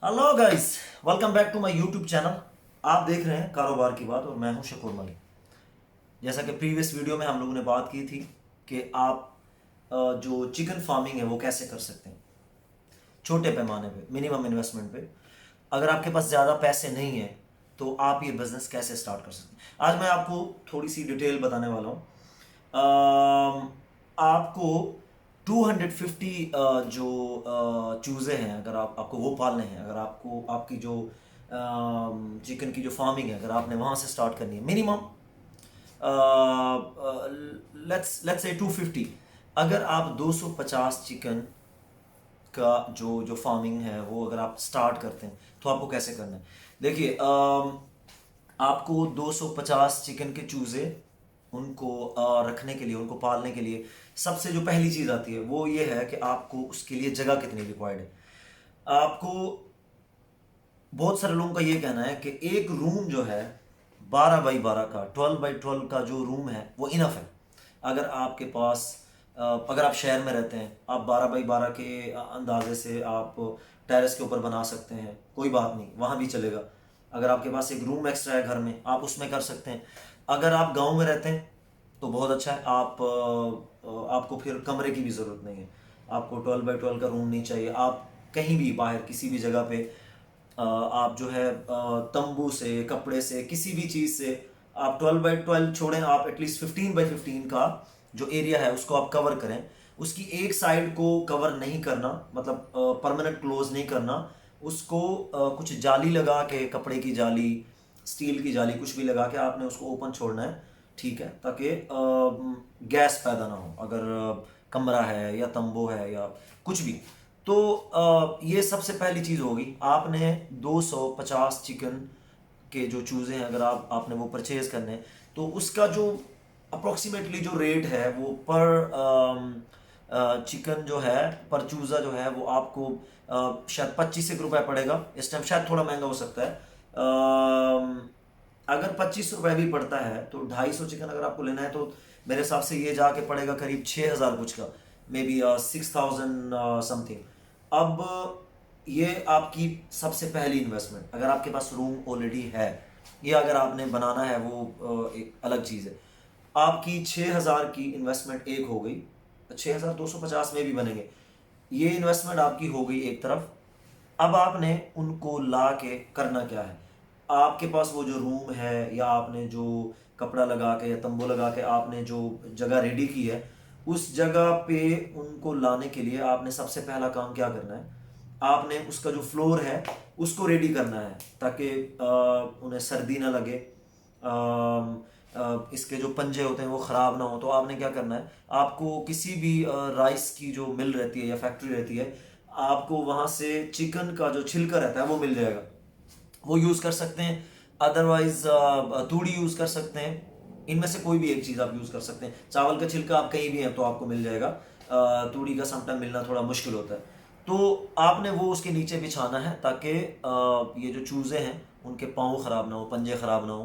Hello guys, welcome back to my YouTube channel. आप देख रहे हैं कारोबार की बात और मैं हूं शकूर मलिक। जैसा कि प्रीवियस वीडियो में हम लोगों ने बात की थी कि आप जो चिकन फार्मिंग है वो कैसे कर सकते हैं छोटे पैमाने पे, मिनिमम इन्वेस्टमेंट पे। अगर आपके पास ज़्यादा पैसे नहीं है तो आप ये बिज़नेस कैसे स्टार्ट कर सकते हैं। आज मैं आपको थोड़ी सी डिटेल बताने वाला हूँ। आपको 250 जो चूज़े हैं, अगर आपको वो पालने हैं, अगर आपको आपकी जो चिकन की जो फार्मिंग है अगर आपने वहाँ से स्टार्ट करनी है, मिनिमम लेट्स लेट्स से 250। अगर आप 250 चिकन का जो जो फार्मिंग है वो अगर आप स्टार्ट करते हैं तो आपको कैसे करना है। देखिए, आपको 250 चिकन के चूज़े उनको रखने के लिए, उनको पालने के लिए सबसे जो पहली चीज़ आती है वो ये है कि आपको उसके लिए जगह कितनी रिक्वायर्ड है। आपको, बहुत सारे लोगों का ये कहना है कि एक रूम जो है 12 बाई 12 का, 12 बाई 12 का जो रूम है वो इनफ है। अगर आपके पास अगर आप शहर में रहते हैं, आप 12 बाई 12 के अंदाजे से आप टेरेस के ऊपर बना सकते हैं, कोई बात नहीं, वहाँ भी चलेगा। अगर आपके पास एक रूम एक्स्ट्रा है घर में, आप उसमें कर सकते हैं। अगर आप गांव में रहते हैं तो बहुत अच्छा है। आपको फिर कमरे की भी ज़रूरत नहीं है। आपको 12 बाई 12 का रूम नहीं चाहिए। आप कहीं भी बाहर किसी भी जगह पे आप जो है तंबू से, कपड़े से, किसी भी चीज़ से आप 12 बाई 12 छोड़ें, आप एटलीस्ट 15 बाई 15 का जो एरिया है उसको आप कवर करें। उसकी एक साइड को कवर नहीं करना, मतलब परमानेंट क्लोज नहीं करना उसको। कुछ जाली लगा के, कपड़े की जाली, स्टील की जाली, कुछ भी लगा के आपने उसको ओपन छोड़ना है, ठीक है, ताकि गैस पैदा ना हो अगर कमरा है या तंबू है या कुछ भी। तो ये सबसे पहली चीज़ होगी। आपने 250 चिकन के जो चूज़े हैं, अगर आपने वो परचेज करने हैं तो उसका जो अप्रोक्सीमेटली जो रेट है वो पर चिकन जो है, पर चूज़ा जो है वो आपको शायद 25 रुपये पड़ेगा। इस टाइम शायद थोड़ा महंगा हो सकता है। अगर 25 रुपये भी पड़ता है तो 250 चिकन अगर आपको लेना है तो मेरे हिसाब से ये जाके पड़ेगा करीब 6,000 कुछ का, मे बी 6,000 समथिंग। अब ये आपकी सबसे पहली इन्वेस्टमेंट, अगर आपके पास रूम ऑलरेडी है, ये अगर आपने बनाना है वो एक अलग चीज़ है। आपकी 6,000 की इन्वेस्टमेंट एक हो गई, 6,250 में भी बनेंगे। ये इन्वेस्टमेंट आपकी हो गई एक तरफ। अब आपने उनको ला के करना क्या है। आपके पास वो जो रूम है या आपने जो कपड़ा लगा के या तंबू लगा के आपने जो जगह रेडी की है, उस जगह पे उनको लाने के लिए आपने सबसे पहला काम क्या करना है, आपने उसका जो फ्लोर है उसको रेडी करना है ताकि उन्हें सर्दी ना लगे, इसके जो पंजे होते हैं वो ख़राब ना हो। तो आपने क्या करना है, आपको किसी भी राइस की जो मिल रहती है या फैक्ट्री रहती है, आपको वहाँ से चिकन का जो छिलका रहता है वो मिल जाएगा, वो यूज़ कर सकते हैं। अदरवाइज तूड़ी यूज़ कर सकते हैं। इनमें से कोई भी एक चीज़ आप यूज़ कर सकते हैं। चावल का छिलका आप कहीं भी हैं तो आपको मिल जाएगा। तूड़ी का समटाइम मिलना थोड़ा मुश्किल होता है। तो आपने वो उसके नीचे बिछाना है ताकि ये जो चूज़े हैं उनके पाँव ख़राब ना हो, पंजे ख़राब ना हो।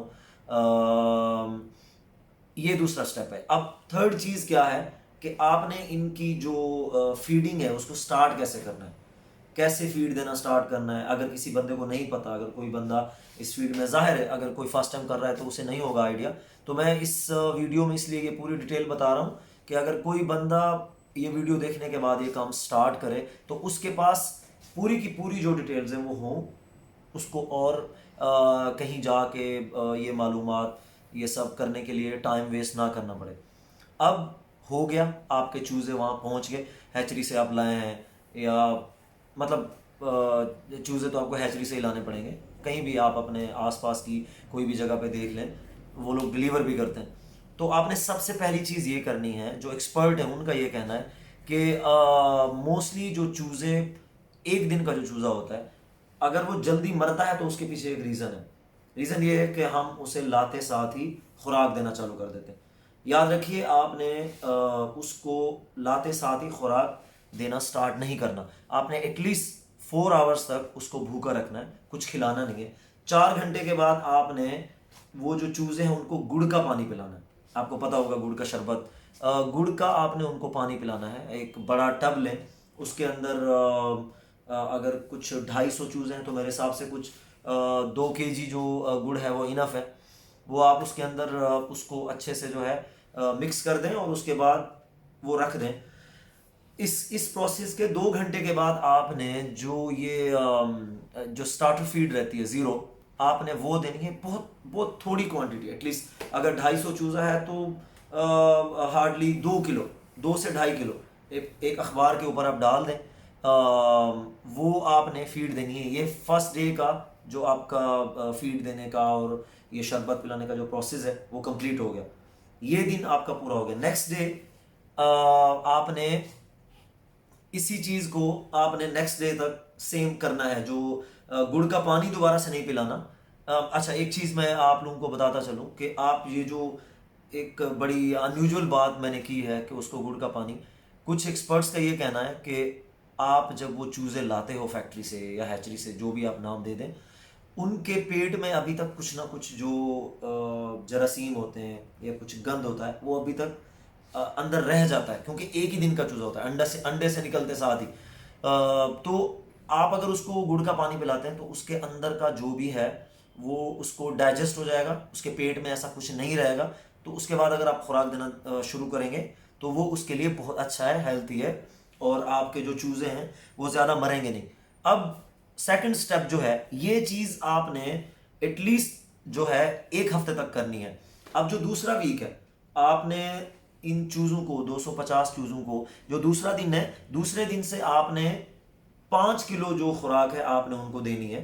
ये दूसरा स्टेप है। अब थर्ड चीज़ क्या है कि आपने इनकी जो फीडिंग है उसको स्टार्ट कैसे करना है, कैसे फीड देना स्टार्ट करना है। अगर किसी बंदे को नहीं पता, अगर कोई बंदा इस फील्ड में, ज़ाहिर है अगर कोई फर्स्ट टाइम कर रहा है तो उसे नहीं होगा आइडिया, तो मैं इस वीडियो में इसलिए ये पूरी डिटेल बता रहा हूँ कि अगर कोई बंदा ये वीडियो देखने के बाद ये काम स्टार्ट करे तो उसके पास पूरी की पूरी जो डिटेल्स हैं वो हों, उसको और कहीं जाके ये मालूमात ये सब करने के लिए टाइम वेस्ट ना करना पड़े। अब हो गया, आपके चूज़े वहाँ पहुँच गए, हैचरी से आप लाए हैं, या मतलब चूज़े तो आपको हैचरी से ही लाने पड़ेंगे। कहीं भी आप अपने आसपास की कोई भी जगह पे देख लें, वो लोग डिलीवर भी करते हैं। तो आपने सबसे पहली चीज़ ये करनी है, जो एक्सपर्ट है उनका ये कहना है कि मोस्टली जो चूज़े, एक दिन का जो चूज़ा होता है, अगर वो जल्दी मरता है तो उसके पीछे एक रीज़न है। रीज़न ये है कि हम उसे लाते साथ ही खुराक देना चालू कर देते हैं। याद रखिए, आपने उसको लाते साथ ही खुराक देना स्टार्ट नहीं करना। आपने एटलीस्ट 4 आवर्स तक उसको भूखा रखना है, कुछ खिलाना नहीं है। 4 घंटे के बाद आपने वो जो चूज़े हैं उनको गुड़ का पानी पिलाना है। आपको पता होगा गुड़ का शरबत, गुड़ का आपने उनको पानी पिलाना है। एक बड़ा टब लें, उसके अंदर अगर कुछ 250 चूज़े हैं तो मेरे हिसाब से कुछ 2 kg जो गुड़ है वो इनफ है। वो आप उसके अंदर उसको अच्छे से जो है मिक्स कर दें और उसके बाद वो रख दें। इस प्रोसेस के 2 घंटे के बाद आपने जो ये जो स्टार्टर फीड रहती है ज़ीरो, आपने वो देनी है, बहुत बहुत थोड़ी क्वांटिटी, एटलीस्ट अगर 250 चूज़ा है तो हार्डली 2 किलो, 2 से 2.5 किलो एक अखबार के ऊपर आप डाल दें। वो आपने फीड देनी है। ये फर्स्ट डे का जो आपका फीड देने का और ये शरबत पिलाने का जो प्रोसेस है वो कंप्लीट हो गया। ये दिन आपका पूरा हो गया। नेक्स्ट डे आपने इसी चीज को आपने नेक्स्ट डे तक सेम करना है। जो गुड़ का पानी दोबारा से नहीं पिलाना। अच्छा, एक चीज मैं आप लोगों को बताता चलूं कि आप ये जो एक बड़ी अनयूजुअल बात मैंने की है कि उसको गुड़ का पानी, कुछ एक्सपर्ट्स का ये कहना है कि आप जब वो चूज़े लाते हो फैक्ट्री से या हैचरी से, जो भी आप नाम दे दें, उनके पेट में अभी तक कुछ ना कुछ जो जरासीम होते हैं या कुछ गंद होता है वो अभी तक अंदर रह जाता है, क्योंकि एक ही दिन का चूजा होता है, अंडे से निकलते साथ ही। तो आप अगर उसको गुड़ का पानी पिलाते हैं तो उसके अंदर का जो भी है वो उसको डाइजेस्ट हो जाएगा, उसके पेट में ऐसा कुछ नहीं रहेगा। तो उसके बाद अगर आप खुराक देना शुरू करेंगे तो वो उसके लिए बहुत अच्छा है, हेल्थी है, और आपके जो चूजे हैं वो ज़्यादा मरेंगे नहीं। अब सेकंड स्टेप जो है, ये चीज़ आपने एटलीस्ट जो है 1 हफ्ते तक करनी है। अब जो दूसरा वीक है, आपने इन चूज़ों को 250 चूज़ों को, जो दूसरा दिन है, दूसरे दिन से आपने 5 किलो जो खुराक है आपने उनको देनी है।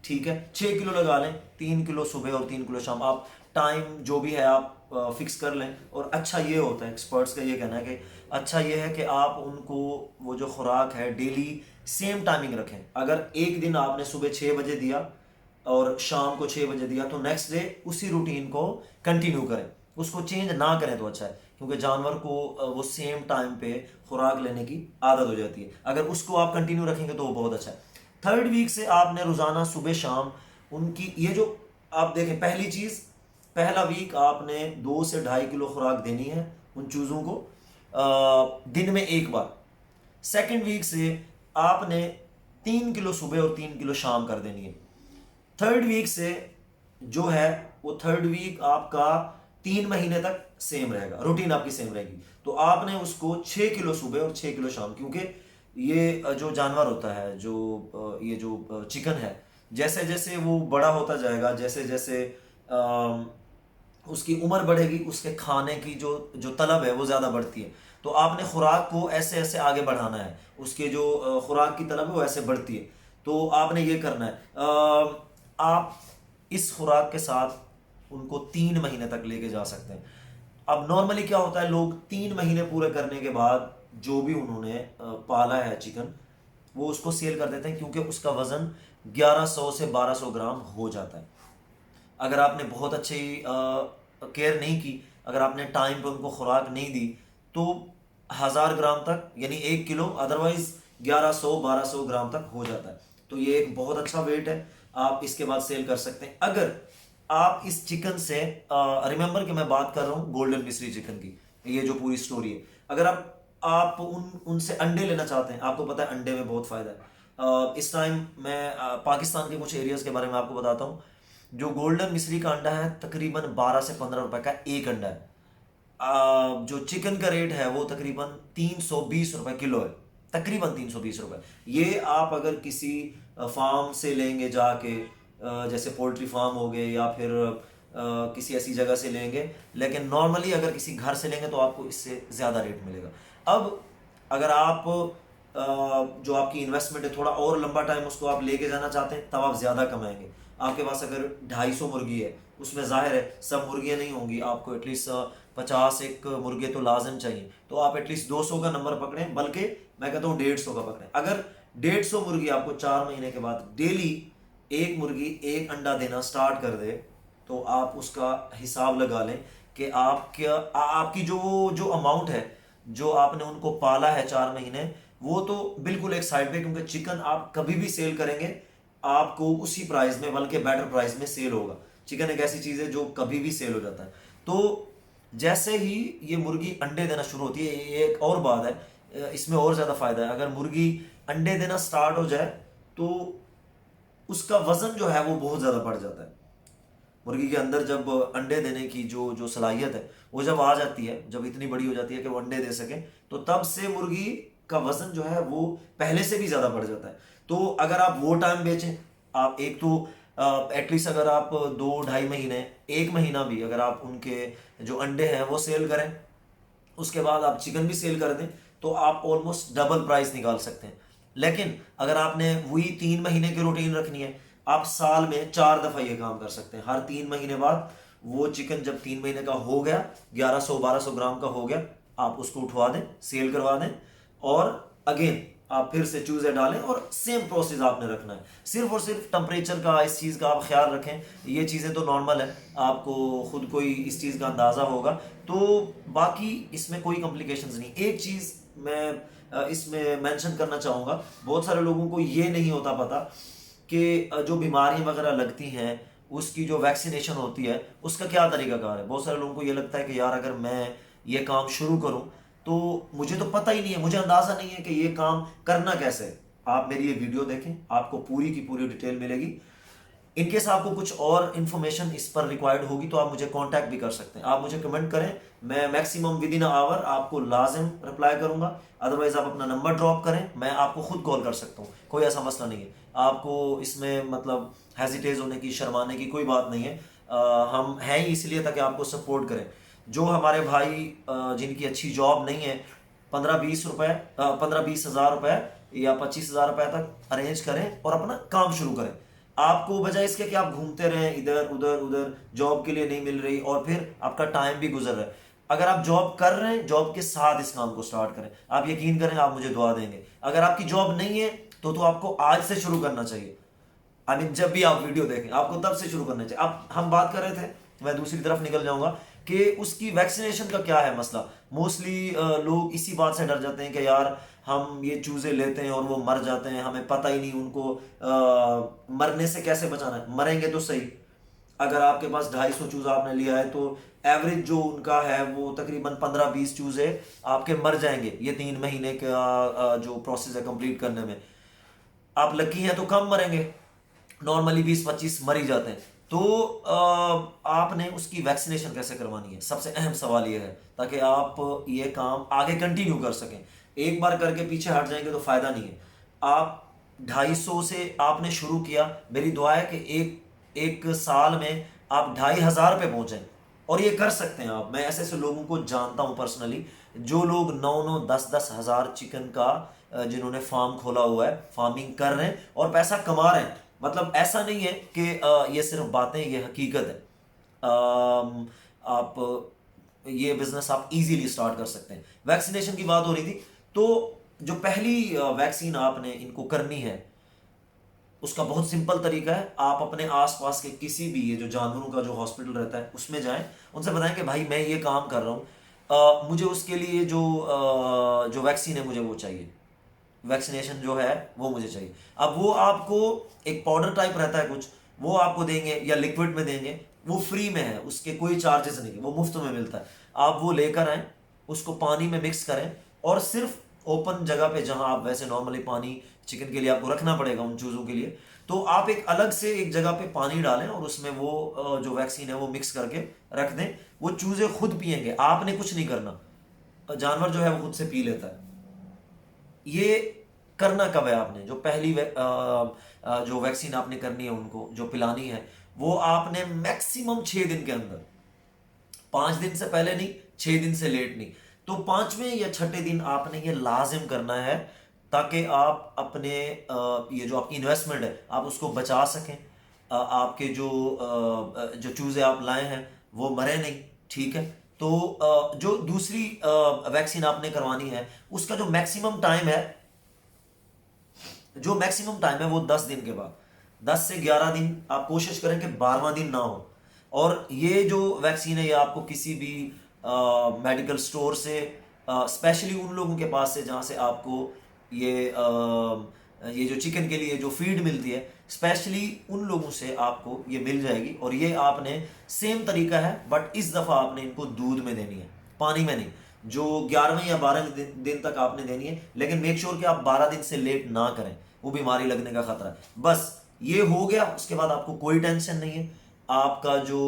ठीक है, 6 किलो लगा लें, 3 किलो सुबह और 3 किलो शाम। आप टाइम जो भी है आप फिक्स कर लें। और अच्छा ये होता है, एक्सपर्ट्स का ये कहना है कि अच्छा ये है कि आप उनको वो जो खुराक है डेली सेम टाइमिंग रखें। अगर एक दिन आपने सुबह 6 बजे दिया और शाम को 6 बजे दिया तो नेक्स्ट डे उसी रूटीन को कंटिन्यू करें, उसको चेंज ना करें तो अच्छा है, क्योंकि जानवर को वो सेम टाइम पे खुराक लेने की आदत हो जाती है। अगर उसको आप कंटिन्यू रखेंगे तो वो बहुत अच्छा है। थर्ड वीक से आपने रोज़ाना सुबह शाम उनकी ये जो आप देखें, पहली चीज़, पहला वीक आपने 2 से 2.5 किलो खुराक देनी है उन चूज़ों को दिन में एक बार। सेकेंड वीक से आपने 3 किलो सुबह और 3 किलो शाम कर देनी है। थर्ड वीक से जो है वो थर्ड वीक आपका 3 महीने तक सेम रहेगा, रूटीन आपकी सेम रहेगी। तो आपने उसको 6 किलो सुबह और 6 किलो शाम, क्योंकि ये जो जानवर होता है, जो ये जो चिकन है, जैसे जैसे वो बड़ा होता जाएगा, जैसे जैसे उसकी उम्र बढ़ेगी, उसके खाने की जो जो तलब है वो ज़्यादा बढ़ती है। तो आपने खुराक को ऐसे ऐसे आगे बढ़ाना है, उसके जो खुराक की तलब है वो ऐसे बढ़ती है। तो आपने ये करना है, आप इस खुराक के साथ उनको 3 महीने तक लेके जा सकते हैं। अब नॉर्मली क्या होता है, लोग 3 महीने पूरे करने के बाद जो भी उन्होंने पाला है चिकन, वो उसको सेल कर देते हैं, क्योंकि उसका वजन 1100 से 1200 ग्राम हो जाता है। अगर आपने बहुत अच्छी केयर नहीं की, अगर आपने टाइम पे उनको खुराक नहीं दी, तो 1000 ग्राम तक, यानी 1 किलो, अदरवाइज 1100-1200 ग्राम तक हो जाता है। तो ये एक बहुत अच्छा वेट है, आप इसके बाद सेल कर सकते हैं। अगर आप इस चिकन से, रिमेंबर कि मैं बात कर रहा हूँ गोल्डन मिस्री चिकन की, ये जो पूरी स्टोरी है, अगर आप उनसे अंडे लेना चाहते हैं, आपको पता है अंडे में बहुत फ़ायदा है। इस टाइम मैं पाकिस्तान के कुछ एरियाज़ के बारे में आपको बताता हूँ। जो गोल्डन मिस्री का अंडा है तकरीबन 12 से 15 रुपए का एक अंडा है। जो चिकन का रेट है वो तकरीबन 320 रुपए किलो है, तकरीबन 320 रुपए। ये आप अगर किसी फार्म से लेंगे जाके, जैसे पोल्ट्री फार्म हो गए या फिर किसी ऐसी जगह से लेंगे, लेकिन नॉर्मली अगर किसी घर से लेंगे तो आपको इससे ज़्यादा रेट मिलेगा। अब अगर आप जो आपकी इन्वेस्टमेंट है, थोड़ा और लंबा टाइम उसको आप लेके जाना चाहते हैं, तब आप ज़्यादा कमाएंगे। आपके पास अगर 250 मुर्गी है, उसमें जाहिर है सब मुर्गियाँ नहीं होंगी, आपको एटलीस्ट 50 एक मुर्गे तो लाजम चाहिए। तो आप एटलीस्ट 200 का नंबर पकड़ें, बल्कि मैं कहता हूँ 150 का पकड़ें। अगर 150 मुर्गी आपको 4 महीने के बाद डेली एक मुर्गी एक अंडा देना स्टार्ट कर दे, तो आप उसका हिसाब लगा लें कि आपकी जो जो अमाउंट है, जो आपने उनको पाला है 4 महीने, वो तो बिल्कुल एक साइड पे, क्योंकि चिकन आप कभी भी सेल करेंगे आपको उसी प्राइस में, बल्कि बेटर प्राइस में सेल होगा। चिकन एक ऐसी चीज़ है जो कभी भी सेल हो जाता है। तो जैसे ही ये मुर्गी अंडे देना शुरू होती है, ये एक और बात है, इसमें और ज़्यादा फ़ायदा है। अगर मुर्गी अंडे देना स्टार्ट हो जाए तो उसका वजन जो है वो बहुत ज़्यादा बढ़ जाता है। मुर्गी के अंदर जब अंडे देने की जो जो सलाहियत है वो जब आ जाती है, जब इतनी बड़ी हो जाती है कि वो अंडे दे सके, तो तब से मुर्गी का वजन जो है वो पहले से भी ज़्यादा बढ़ जाता है। तो अगर आप वो टाइम बेचें, आप एक तो एटलीस्ट अगर आप 2-2.5 महीने, 1 महीना भी अगर आप उनके जो अंडे हैं वो सेल करें, उसके बाद आप चिकन भी सेल कर दें, तो आप ऑलमोस्ट डबल प्राइस निकाल सकते हैं। लेकिन अगर आपने वही 3 महीने की रूटीन रखनी है, आप साल में 4 दफ़ा ये काम कर सकते हैं। हर 3 महीने बाद वो चिकन जब 3 महीने का हो गया, 1100-1200 ग्राम का हो गया, आप उसको उठवा दें, सेल करवा दें, और अगेन आप फिर से चूजे डालें, और सेम प्रोसेस आपने रखना है। सिर्फ और सिर्फ टेम्परेचर का, इस चीज़ का आप ख्याल रखें। ये चीज़ें तो नॉर्मल है, आपको खुद को ही इस चीज़ का अंदाज़ा होगा। तो बाकी इसमें कोई कॉम्प्लिकेशंस नहीं। एक चीज़ मैं इसमें मेंशन करना चाहूँगा, बहुत सारे लोगों को ये नहीं होता पता कि जो बीमारियां वगैरह लगती हैं उसकी जो वैक्सीनेशन होती है उसका क्या तरीकाकार है। बहुत सारे लोगों को ये लगता है कि यार अगर मैं ये काम शुरू करूं तो मुझे तो पता ही नहीं है, मुझे अंदाज़ा नहीं है कि ये काम करना कैसे है। आप मेरी ये वीडियो देखें, आपको पूरी की पूरी डिटेल मिलेगी। इनकेस आपको कुछ और इन्फॉर्मेशन इस पर रिक्वायर्ड होगी तो आप मुझे कांटेक्ट भी कर सकते हैं। आप मुझे कमेंट करें, मैं मैक्सिमम विद इन आवर आपको लाजिम रिप्लाई करूंगा। अदरवाइज आप अपना नंबर ड्रॉप करें, मैं आपको खुद कॉल कर सकता हूँ, कोई ऐसा मसला नहीं है। आपको इसमें मतलब हेजिटेज होने की, शर्माने की कोई बात नहीं है। हम हैं ही इसलिए ताकि आपको सपोर्ट करें। जो हमारे भाई जिनकी अच्छी जॉब नहीं है, 15-20 रुपए, 15-20 हज़ार रुपए या 25 हज़ार रुपए तक अरेंज करें और अपना काम शुरू करें। आपको बजाय इसके कि आप घूमते रहें इधर उधर उधर, जॉब के लिए नहीं मिल रही और फिर आपका टाइम भी गुजर रहा है। अगर आप जॉब कर रहे हैं, जॉब के साथ इस काम को स्टार्ट करें। आप यकीन करें, आप मुझे दुआ देंगे। अगर आपकी जॉब नहीं है तो आपको आज से शुरू करना चाहिए। आई मीन जब भी आप वीडियो देखें आपको तब से शुरू करना चाहिए। अब हम बात कर रहे थे, मैं दूसरी तरफ निकल जाऊंगा कि उसकी वैक्सीनेशन का क्या है मसला। मोस्टली लोग इसी बात से डर जाते हैं कि यार हम ये चूजे लेते हैं और वो मर जाते हैं, हमें पता ही नहीं उनको मरने से कैसे बचाना है। मरेंगे तो सही, अगर आपके पास 250 चूजा आपने लिया है तो एवरेज जो उनका है वो तकरीबन 15-20 चूजे आपके मर जाएंगे ये 3 महीने का जो प्रोसेस है कंप्लीट करने में। आप लकी हैं तो कम मरेंगे, नॉर्मली 20-25 मर ही जाते हैं। तो आपने उसकी वैक्सीनेशन कैसे करवानी है, सबसे अहम सवाल ये है, ताकि आप ये काम आगे कंटिन्यू कर सकें। एक बार करके पीछे हट जाएंगे तो फायदा नहीं है। आप 250 से आपने शुरू किया, मेरी दुआ है कि एक एक साल में आप 2,500 पे पहुंचें, और ये कर सकते हैं आप। मैं ऐसे ऐसे लोगों को जानता हूं पर्सनली, जो लोग 9-9, 10-10 हज़ार चिकन का जिन्होंने फार्म खोला हुआ है, फार्मिंग कर रहे हैं और पैसा कमा रहे हैं। मतलब ऐसा नहीं है कि ये सिर्फ बातें, ये हकीकत है। आप ये बिजनेस आप इजीली स्टार्ट कर सकते हैं। वैक्सीनेशन की बात हो रही थी, तो जो पहली वैक्सीन आपने इनको करनी है उसका बहुत सिंपल तरीका है। आप अपने आसपास के किसी भी ये जो जानवरों का जो हॉस्पिटल रहता है उसमें जाएं, उनसे बताएं कि भाई मैं ये काम कर रहा हूँ, मुझे उसके लिए जो वैक्सीन है मुझे वो चाहिए, वैक्सीनेशन जो है वो मुझे चाहिए। अब वो आपको एक पाउडर टाइप रहता है कुछ, वो आपको देंगे या लिक्विड में देंगे, वो फ्री में है, उसके कोई चार्जेस नहीं है, वो मुफ्त में मिलता है। आप वो लेकर आएँ, उसको पानी में मिक्स करें, और सिर्फ ओपन जगह पे जहां आप वैसे नॉर्मली पानी चिकन के लिए आपको रखना पड़ेगा उन चूज़ों के लिए, तो आप एक अलग से एक जगह पे पानी डालें और उसमें वो जो वैक्सीन है वो मिक्स करके रख दें। वो चूज़े खुद पिएंगे, आपने कुछ नहीं करना, जानवर जो है वो खुद से पी लेता है। ये करना कब है आपने, जो पहली जो वैक्सीन आपने करनी है उनको जो पिलानी है, वो आपने मैक्सिमम 6 दिन के अंदर, 5 दिन से पहले नहीं, 6 दिन से लेट नहीं, तो 5वें या 6ठे दिन आपने ये लाजिम करना है, ताकि आप अपने ये जो आपकी इन्वेस्टमेंट है आप उसको बचा सकें। आपके जो चूज़े आप लाए हैं वो मरे नहीं, ठीक है। तो जो दूसरी वैक्सीन आपने करवानी है उसका जो मैक्सिमम टाइम है वो 10 दिन के बाद, 10 से 11 दिन। आप कोशिश करें कि 12वां दिन ना हो। और ये जो वैक्सीन है ये आपको किसी भी मेडिकल स्टोर से, स्पेशली उन लोगों के पास से जहाँ से आपको ये जो चिकन के लिए जो फीड मिलती है, स्पेशली उन लोगों से आपको ये मिल जाएगी। और ये आपने सेम तरीका है, बट इस दफ़ा आपने इनको दूध में देनी है, पानी में नहीं। जो 11वें या 12वें दिन तक आपने देनी है, लेकिन मेक श्योर कि आप 12 दिन से लेट ना करें, वो बीमारी लगने का खतरा है। बस ये हो गया, उसके बाद आपको कोई टेंशन नहीं है। आपका जो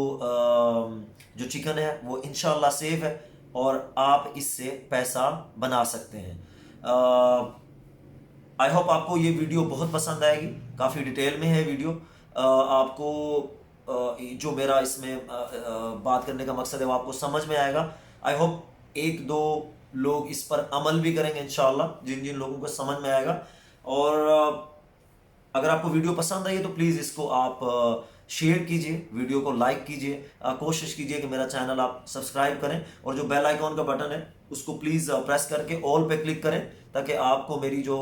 चिकन है वो इंशाल्लाह सेफ है और आप इससे पैसा बना सकते हैं। आई होप आपको ये वीडियो बहुत पसंद आएगी, काफ़ी डिटेल में है वीडियो। आपको जो मेरा इसमें बात करने का मकसद है वो आपको समझ में आएगा। आई होप एक दो लोग इस पर अमल भी करेंगे इंशाल्लाह, जिन जिन लोगों को समझ में आएगा। और अगर आपको वीडियो पसंद आई है तो प्लीज़ इसको आप शेयर कीजिए, वीडियो को लाइक कीजिए, कोशिश कीजिए कि मेरा चैनल आप सब्सक्राइब करें, और जो बेल आइकॉन का बटन है उसको प्लीज़ प्रेस करके ऑल पे क्लिक करें, ताकि आपको मेरी जो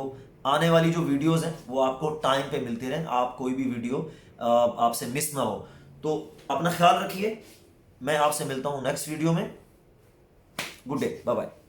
आने वाली जो वीडियोस हैं वो आपको टाइम पे मिलती रहें, आप कोई भी वीडियो आपसे मिस ना हो। तो अपना ख्याल रखिए, मैं आपसे मिलता हूँ नेक्स्ट वीडियो में। Good day, bye bye.